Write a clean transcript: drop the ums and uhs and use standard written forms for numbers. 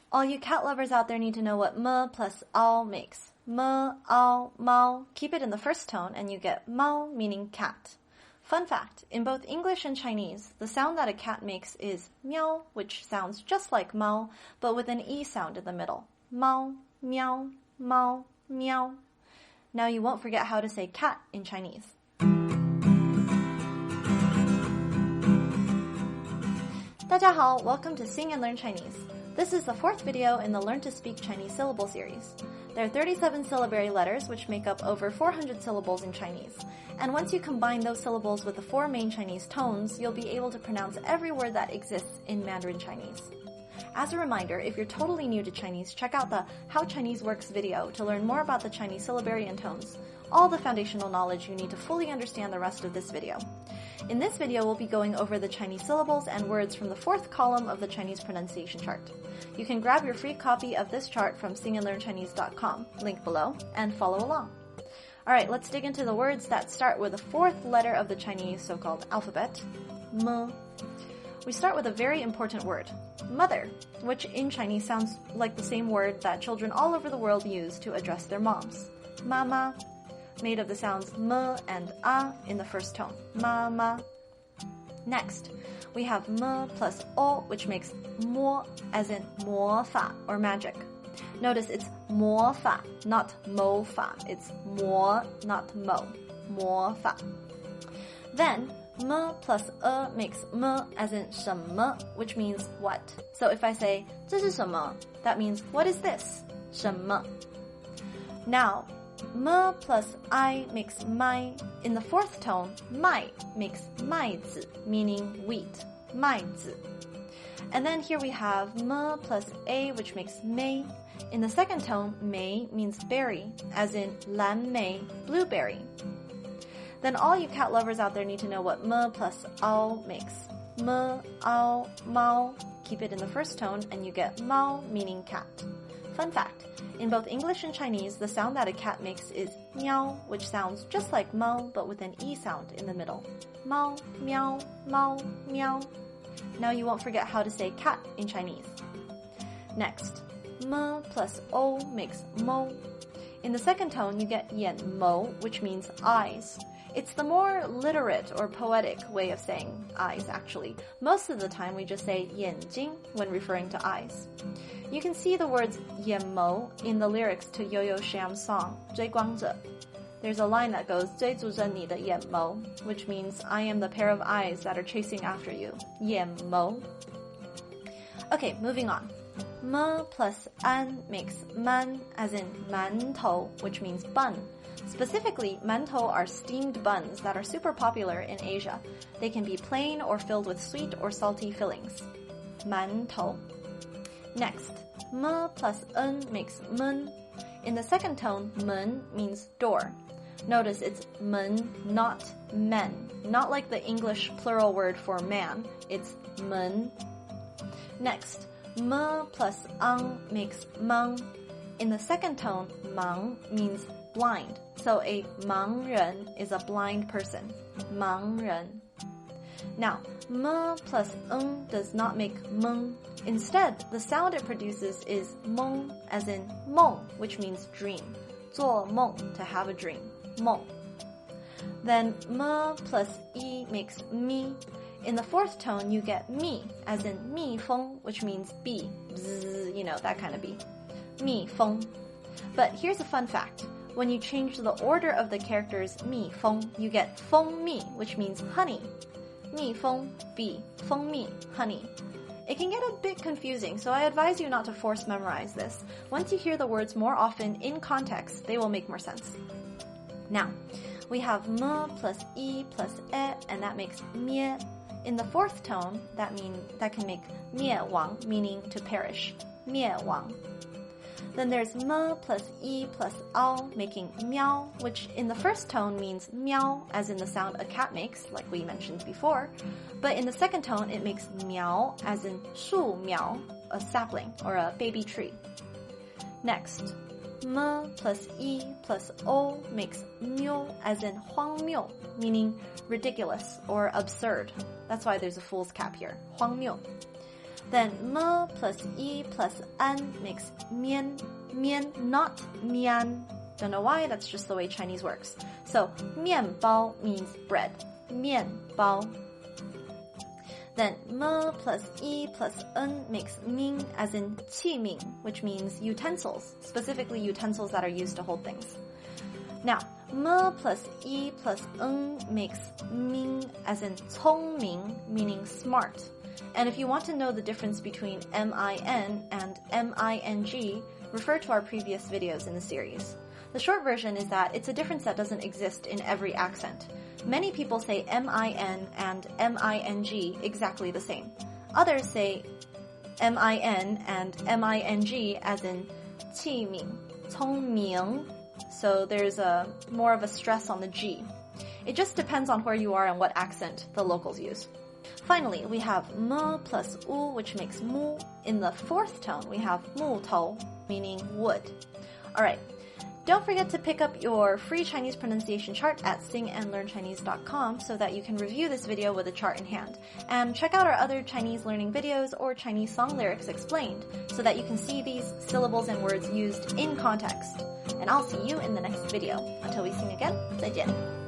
All you cat lovers out there need to know what me plus ao makes. Me, ao, mao. Keep it in the first tone and you get mao, meaning cat. Fun fact, in both English and Chinese, the sound that a cat makes is meow, which sounds just like mao, but with an e sound in the middle. Mao, meow, mao, meow. Now you won't forget how to say cat in Chinese. 大家好, welcome to Sing and Learn Chinese. This is the fourth video in the Learn to Speak Chinese Syllable series. There are 37 syllabary letters which make up over 400 syllables in Chinese. And once you combine those syllables with the four main Chinese tones, you'll be able to pronounce every word that exists in Mandarin Chinese. As a reminder, if you're totally new to Chinese, check out the How Chinese Works video to learn more about the Chinese syllabary and tones, all the foundational knowledge you need to fully understand the rest of this video. In this video, we'll be going over the Chinese syllables and words from the fourth column of the Chinese pronunciation chart. You can grab your free copy of this chart from singandlearnchinese.com, link below, and follow along. Alright, let's dig into the words that start with the fourth letter of the Chinese so-called alphabet, M. We start with a very important word, mother, which in Chinese sounds like the same word that children all over the world use to address their moms. Mama, made of the sounds m and a in the first tone. Mama. Next, we have m plus o, which makes mo, as in mo fa, or magic. Notice it's mo fa, not mo fa. It's mo, not mo. Mo fa. Then, m plus e makes m, as in 什么, which means what. So if I say 这是什么, that means what is this? 什么. Now, m plus I makes mai. In the fourth tone, mai makes 麦子, meaning wheat. 麦子. And then here we have m plus a, which makes mei. In the second tone, mei means berry, as in 蓝莓, blueberry. Then all you cat lovers out there need to know what m plus ao makes. M, ao, mao. Keep it in the first tone and you get mao, meaning cat. Fun fact, in both English and Chinese, the sound that a cat makes is meow, which sounds just like mo, but with an e sound in the middle. Mao, meow, mao, meow. Now you won't forget how to say cat in Chinese. Next, m plus o makes mo. In the second tone, you get 眼眸, which means eyes. It's the more literate or poetic way of saying eyes, actually. Most of the time, we just say 眼睛 when referring to eyes. You can see the words 眼眸 in the lyrics to Yoyo Sham's song, 追光者. There's a line that goes, 追逐着你的眼眸, which means I am the pair of eyes that are chasing after you. 眼眸. Okay, moving on. M plus an makes man, as in mantou, which means bun. Specifically, mantou are steamed buns that are super popular in Asia. They can be plain or filled with sweet or salty fillings. Mantou. Next, m plus n makes men. In the second tone, men means door. Notice it's men, not men. Not like the English plural word for man. It's men. Next, m plus ang makes mang. In the second tone, mang means blind. So a 盲人 is a blind person. 盲人. Now, m plus ng does not make meng. Instead, the sound it produces is meng, as in 梦, which means dream. 做梦, to have a dream. 梦. Then m plus e makes mi. In the fourth tone, you get mi, as in 蜜蜂, which means bee. Bzz, you know, that kind of bee. 蜜蜂. But here's a fun fact. When you change the order of the characters 蜜蜂, you get 蜂蜜, which means honey. 蜜蜂, bee, 蜂蜜, honey. It can get a bit confusing, so I advise you not to force memorize this. Once you hear the words more often in context, they will make more sense. Now, we have m plus e plus e, and that makes mie. In the fourth tone, that can make 灭亡, meaning to perish. 灭亡. Then there's m plus e plus ao, making meow, which in the first tone means meow, as in the sound a cat makes, like we mentioned before. But in the second tone, it makes meow, as in 树苗, a sapling, or a baby tree. Next, m plus e plus o makes miu, as in 荒谬, meaning ridiculous or absurd. That's why there's a fool's cap here. 荒谬. Then me plus e plus an makes mian, mian, not mian. Don't know why, that's just the way Chinese works. So 面包 means bread, 面包. Then me plus e plus n makes ming, as in 器皿, which means utensils, specifically utensils that are used to hold things. Now, me plus e plus n makes ming, as in 聪明, meaning smart. And if you want to know the difference between min and ming, refer to our previous videos in the series. The short version is that it's a difference that doesn't exist in every accent. Many people say min and ming exactly the same. Others say min and ming as in 器皿, 聪明. So there's more of a stress on the G. It just depends on where you are and what accent the locals use. Finally, we have me plus u, which makes mu. In the fourth tone, we have 木头, meaning wood. Alright, don't forget to pick up your free Chinese pronunciation chart at singandlearnchinese.com so that you can review this video with a chart in hand. And check out our other Chinese learning videos or Chinese song lyrics explained so that you can see these syllables and words used in context. And I'll see you in the next video. Until we sing again, 再见.